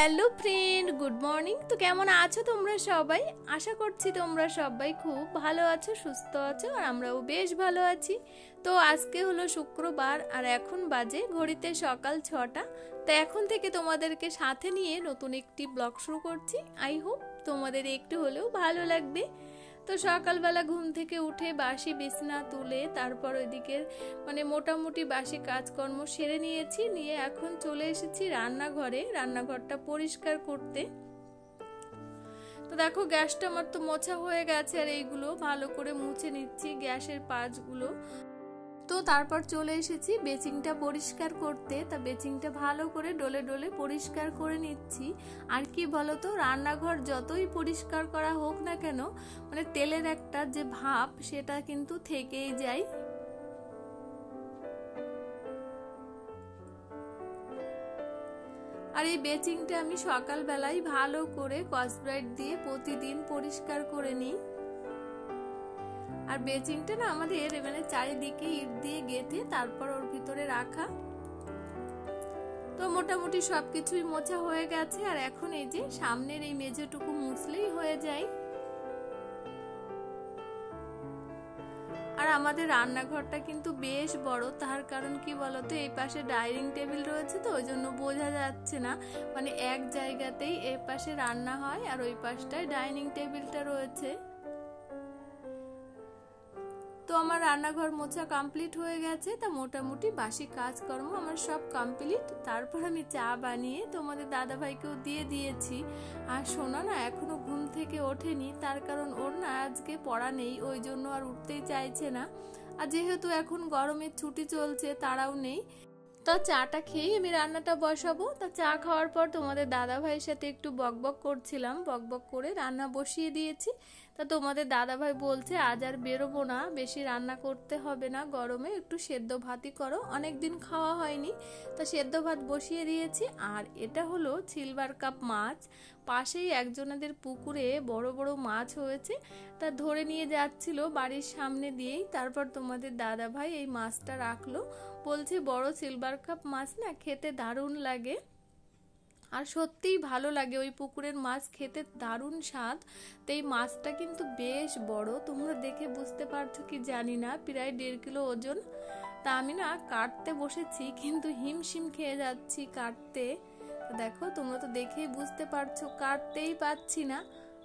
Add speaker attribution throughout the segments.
Speaker 1: Hello friend, good morning. তো কেমন আছো তোমরা সবাই? আশা করছি তোমরা সবাই খুব ভালো আছো, সুস্থ আছো, আর আমরাও বেশ ভালো আছি। তো আজকে হলো শুক্রবার আর এখন বাজে ঘড়িতে সকাল 6টা। তো এখন থেকে তোমাদেরকে সাথে নিয়ে নতুন একটি ব্লগ শুরু করছি। আই হোপ তোমাদের একটু হলেও ভালো লাগবে। তো সকালবেলা ঘুম থেকে উঠে বাসি বিছনা তুলে তারপর ওইদিকে মোটামুটি বাসি কাজকর্ম সেরে নিয়ে এখন চলে এসেছি রান্নাঘরটা পরিষ্কার করতে। তো দেখো গ্যাসটা আমার তো মোছা হয়ে গেছে আর এইগুলো ভালো করে মুছে নিচ্ছি, গ্যাসের পাঁচগুলো। তো তারপর চলে এসেছি বেসিনটা পরিষ্কার করতে। তা বেসিনটা ভালো করে ডলে ডলে পরিষ্কার করে নিচ্ছি। আর কি বলতো, রান্নাঘর যতই পরিষ্কার করা হোক না কেন, তেলের একটা যে ভাব সেটা কিন্তু থেকেই যায়। আর এই বেসিনটা আমি সকালবেলায় ভালো করে স্কচব্রাইট দিয়ে প্রতিদিন পরিষ্কার করে নিই। আর বেসিনটা না আমাদের চারিদিকে ইট দিয়ে গেঁথে তারপর ওর ভিতরে রাখা। তো মোটামুটি সবকিছুই মোছা হয়ে গেছে আর এখন এই যে সামনের এই মেঝেটুকু মুছলেই হয়ে যায়। আর আমাদের রান্নাঘরটা কিন্তু বেশ বড়, তার কারণ কি বলতো, এই পাশে ডাইনিং টেবিল রয়েছে, তো ওই জন্য বোঝা যাচ্ছে না, এক জায়গাতেই এই পাশে রান্না হয় আর ওই পাশটায় ডাইনিং টেবিলটা রয়েছে। তো আমার রান্নাঘর মোছা কমপ্লিট হয়ে গেছে। তা মোটামুটি বাসি কাজকর্ম আমার সব কমপ্লিট। তারপর আমি চা বানিয়ে তোমাদের দাদাভাইকেও দিয়ে দিয়েছি। আর সোনা না এখনো ঘুম থেকে ওঠেনি, তার কারণ ওর না আজকে পড়া নেই, ওই জন্য আর উঠতেই চাইছে না। আর যেহেতু এখন গরমের ছুটি চলছে, তারাও নেই। তা চাটা খেয়ে আমি রান্নাটা বসাবো। তা চা খাওয়ার পর তোমাদের দাদা ভাইয়ের সাথে একটু বকবক করছিলাম, বকবক করে রান্না বসিয়ে দিয়েছি। তা তোমাদের দাদা ভাই বলছে আজ আর বেরোবো না, বেশি রান্না করতে হবে না, গরমে একটু সেদ্ধ ভাতই করো, অনেকদিন খাওয়া হয়নি। তা সেদ্ধ ভাত বসিয়ে দিয়েছি। আর এটা হলো সিলভার কাপ মাছ, পাশেই একজনাদের পুকুরে বড় বড় মাছ হয়েছে, তা ধরে নিয়ে যাচ্ছিল বাড়ির সামনে দিয়েই। তারপর তোমাদের দাদা ভাই এই মাছটা রাখলো, বলছে বড় সিলভার কাপ মাছ না খেতে দারুণ লাগে। আর সত্যিই ভালো লাগে, ওই পুকুরের মাছ খেতে দারুণ স্বাদ। তো এই মাছটা কিন্তু বেশ বড়, তোমরা দেখে বুঝতে পারছো কি জানি না, প্রায় 1.5 কিলো ওজন। তা আমি না কাটতে বসেছি, কিন্তু হিমশিম খেয়ে যাচ্ছি কাটতে। দেখো তোমরা তো দেখেই বুঝতে পারছো, কাটতেই পাচ্ছি না।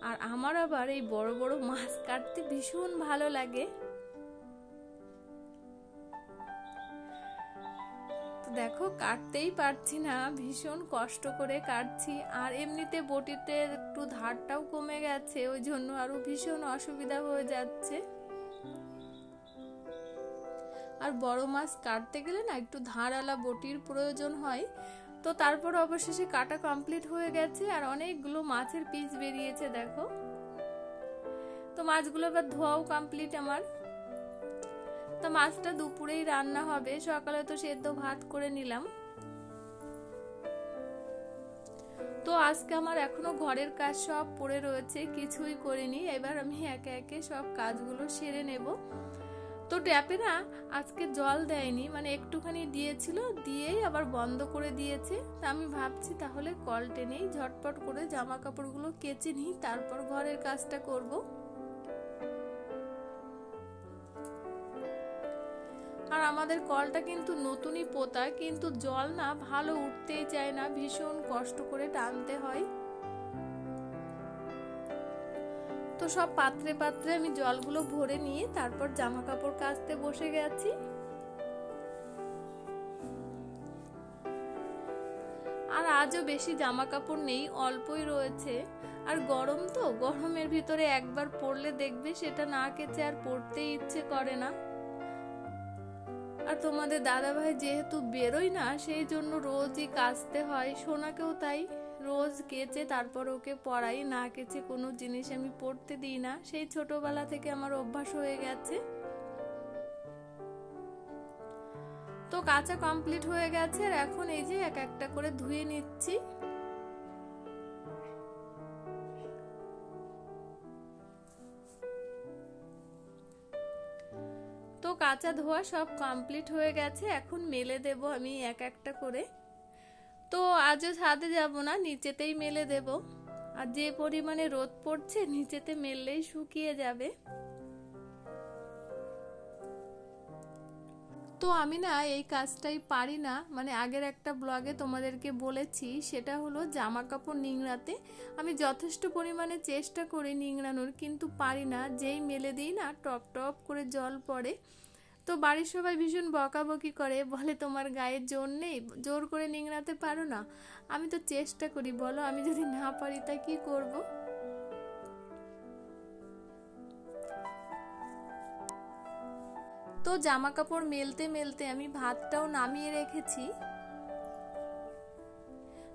Speaker 1: আর আমার আবার এই বড় বড় মাছ কাটতে ভীষণ ভালো লাগে। দেখো কাটতেই পারছি না, ভীষণ কষ্ট করে কাটছি। আর এমনিতে বটিতে একটু ধারটাও কমে গেছে, ওই জন্য আরো ভীষণ অসুবিধা হয়ে যাচ্ছে। আর বড় মাছ কাটতে গেলে না একটু ধারালা বটির প্রয়োজন হয়। তো তারপর অবশেষে কাটা কমপ্লিট হয়ে গেছে আর অনেকগুলো মাছের পিস বেরিয়েছে দেখো। তো মাছগুলো এবার ধোয়াও কমপ্লিট আমার। তো মাছটা দুপুরেই রান্না হবে, সকালে তো সেদ্ধ ভাত করে নিলাম। তো আজকে আমার এখনো ঘরের কাজ সব পড়ে রয়েছে, কিছুই করিনি। এবার আমি একে একে সব কাজগুলো সেরে নেব। তো ট্যাপে না আজকে জল দেয়নি, একটুখানি দিয়েছিল, দিয়েই আবার বন্ধ করে দিয়েছে। তা আমি ভাবছি তাহলে কল টেনেই ঝটপট করে জামা কাপড়গুলো কেচে নিই, তারপর ঘরের কাজটা করব। আর আমাদের কলটা কিন্তু নতুনই পোতা, কিন্তু জল না ভালো উঠতেই চায় না, ভীষণ কষ্ট করে টানতে হয়। তো সব পাত্রে পাত্রে আমি জলগুলো ভরে নিয়ে তারপর জামা কাপড় কাচতে বসে গেছি। আর আজও বেশি জামা কাপড় নেই, অল্পই রয়েছে। আর গরম তো, গরমের ভিতরে একবার পরলে দেখবে সেটা না কেচে আর পরতেই ইচ্ছে করে না। আর তোমাদের দাদা ভাই যেহেতু বেরোয় না, সেই জন্য রোজই কাচতে হয়। সোনাকেও তাই, রোজ কেচে তারপর ওকে পরাই, না কেচে কোনো জিনিস আমি পরতে দিই না, সেই ছোটবেলা থেকে আমার অভ্যাস হয়ে গেছে। তো কাচা কমপ্লিট হয়ে গেছে আর এখন এই যে এক একটা করে ধুয়ে নিচ্ছি। তো কাঁচা ধোয়া সব কমপ্লিট হয়ে গেছে, এখন মেলে দেব আমি এক একটা করে। তো আজও ছাদে যাব না, নিচেতেই মেলে দেব। আর যে পরিমাণে রোদ পড়ছে নিচেতে মেললেই শুকিয়ে যাবে। তো আমি না এই কাজটাই পারি না, মানে আগের একটা ব্লগে তোমাদেরকে বলেছি, সেটা হলো জামা কাপড় নিংড়াতে আমি যথেষ্ট পরিমাণে চেষ্টা করি নিংড়ানোর, কিন্তু পারি না। যেই মেলে দিই না টপ টপ করে জল পড়ে। তো বাড়ির সবাই ভীষণ বকাবকি করে, বলে তোমার গায়ে জোর নেই, জোর করে নিংড়াতে পারো না। আমি তো চেষ্টা করি, বলো আমি যদি না পারি তা কি করব। তো জামা কাপড় মেলতে মেলতে আমি ভাতটাও নামিয়ে রেখেছি।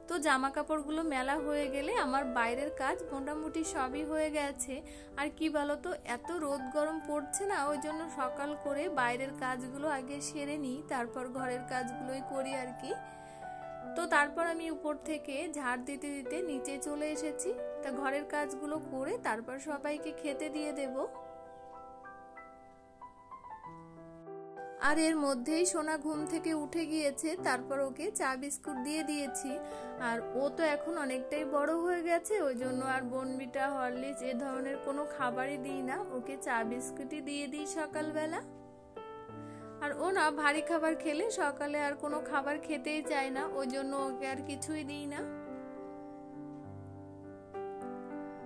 Speaker 1: তো জামা কাপড়গুলো মেলা হয়ে গেলে আমার বাইরের কাজ মোটামুটি সবই হয়ে গেছে। আর কি বলো তো, এত রোদ গরম পড়ছে না, ওই জন্য সকাল করে বাইরের কাজগুলো আগে সেরে নিই, তারপর ঘরের কাজগুলোই করি আর কি। তো তারপর আমি উপর থেকে ঝাড় দিতে দিতে নিচে চলে এসেছি। তা ঘরের কাজগুলো করে তারপর সবাইকে খেতে দিয়ে দেব। আর এর মধ্যেই সোনা ঘুম থেকে উঠে গিয়েছে, তারপর ওকে চা বিস্কুট দিয়ে দিয়েছি। আর ও তো এখন অনেকটাই বড় হয়ে গেছে, ওই জন্য আর বনবিটা হরলিক্স এ ধরনের কোনো খাবারই দিই না, ওকে চা বিস্কুটই দিয়ে দিই সকালবেলা। আর ও না ভারী খাবার খেলে সকালে আর কোনো খাবার খেতেই চায় না, ওই জন্য ওকে আর কিছুই দিই না।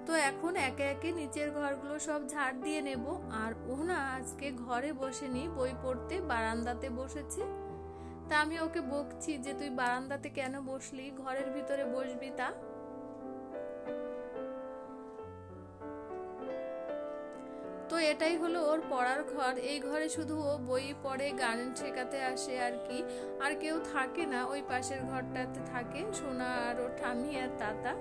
Speaker 1: তো এখন একে একে নিচের ঘরগুলো সব ঝাড় দিয়ে নেব। আর ও না আজকে ঘরে বসেনি, বই পড়তে বারান্দাতে বসেছে। তা আমি ওকে বকছি যে তুই বারান্দাতে কেন বসলি, ঘরের ভিতরে বসবি। তা তো এটাই হলো ওর পড়ার ঘর। এই ঘরে শুধু ও বই পড়ে, গান শেখাতে আসে আর কি, আর কেউ থাকে না। ওই পাশের ঘরটাতে থাকে সোনা আর ওর ঠাম্মি আর তাতা।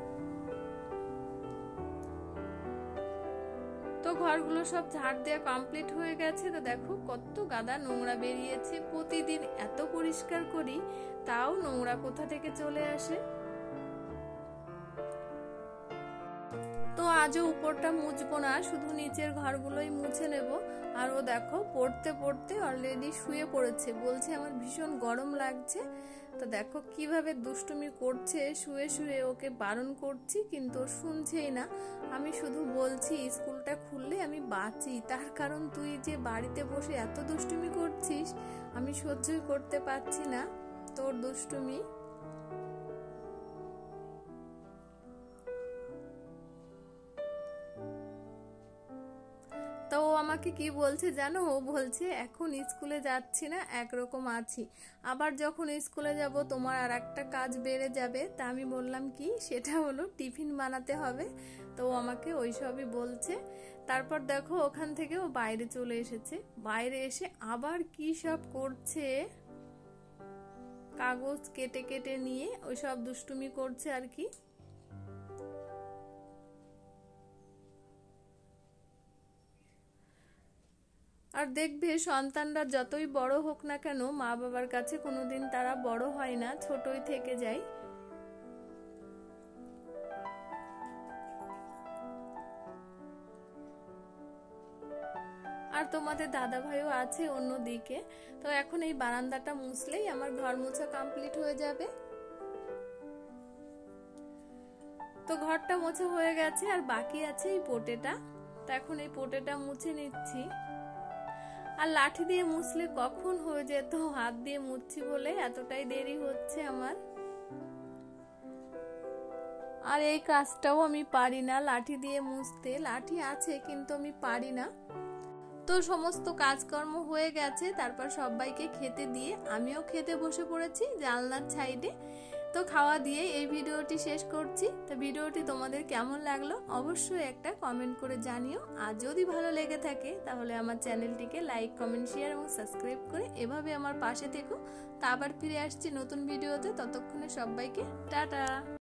Speaker 1: তো ঘরগুলো সব ঝাড় দেওয়া কমপ্লিট হয়ে গেছে। তো দেখো কত গাদা নোংরা বেরিয়েছে, প্রতিদিন এত পরিষ্কার করি তাও নোংরা কোথা থেকে চলে আসে। তো আজও উপরটা মুছবো না, শুধু নিচের ঘরগুলোই মুছে নেব। আর ও দেখো পড়তে পড়তে অলরেডি শুয়ে পড়েছে, বলছে আমার ভীষণ গরম লাগছে। তো দেখো কিভাবে দুষ্টুমি করছে, শুয়ে শুয়ে ওকে বারণ করছি কিন্তু ও শুনছেই না। আমি শুধু বলছি স্কুলটা খুললে আমি বাঁচি, তার কারণ তুই যে বাড়িতে বসে এত দুষ্টুমি করছিস আমি সহ্যই করতে পারছি না তোর দুষ্টুমি। তো ও আমাকে কি বলছে জানো, ও বলছে এখন স্কুলে যাচ্ছি না, একরকম আছি, আবার যখন স্কুলে যাব তোমার আর একটা কাজ বেড়ে যাবে। তা আমি বললাম কি, সেটা হলো টিফিন বানাতে হবে। তো ও আমাকে ওইসবই বলছে। তারপর দেখো ওখান থেকে ও বাইরে চলে এসেছে, বাইরে এসে আবার কি সব করছে, কাগজ কেটে কেটে নিয়ে ওইসব দুষ্টুমি করছে আর কি। আর দেখবে সন্তানরা যতই বড় হোক না কেন মা বাবার কাছে কোনোদিন তারা বড় হয় না, ছোটই থেকে যায়। আর তোমাদের দাদা ভাইও আছে অন্যদিকে। তো এখন এই বারান্দাটা মুছলেই আমার ঘর মোছা কমপ্লিট হয়ে যাবে। তো ঘরটা মোছা হয়ে গেছে, আর বাকি আছে এই পোটেটা। তো এখন এই পোটেটা মুছে নিচ্ছি। আর লাঠি দিয়ে মুছলে কখন হয়ে যেত, হাত দিয়ে মুছছি বলে এতটাই দেরি হচ্ছে আমার। আর এই কাজটাও আমি পারি না লাঠি দিয়ে মুছতে, লাঠি আছে কিন্তু আমি পারি না। তো সমস্ত কাজকর্ম হয়ে গেছে, তারপর সবাইকে খেতে দিয়ে আমিও খেতে বসে পড়েছি জানলার সাইডে। তো খাওয়া দিয়ে এই ভিডিওটি শেষ করছি। তো ভিডিওটি তোমাদের কেমন লাগলো অবশ্যই একটা কমেন্ট করে জানিও। আর যদি ভালো লেগে থাকে তাহলে আমার চ্যানেলটিকে লাইক, কমেন্ট, শেয়ার এবং সাবস্ক্রাইব করে এভাবে আমার পাশে থেকো। তা আবার ফিরে আসছি নতুন ভিডিওতে, ততক্ষণে সবাইকে টাটা।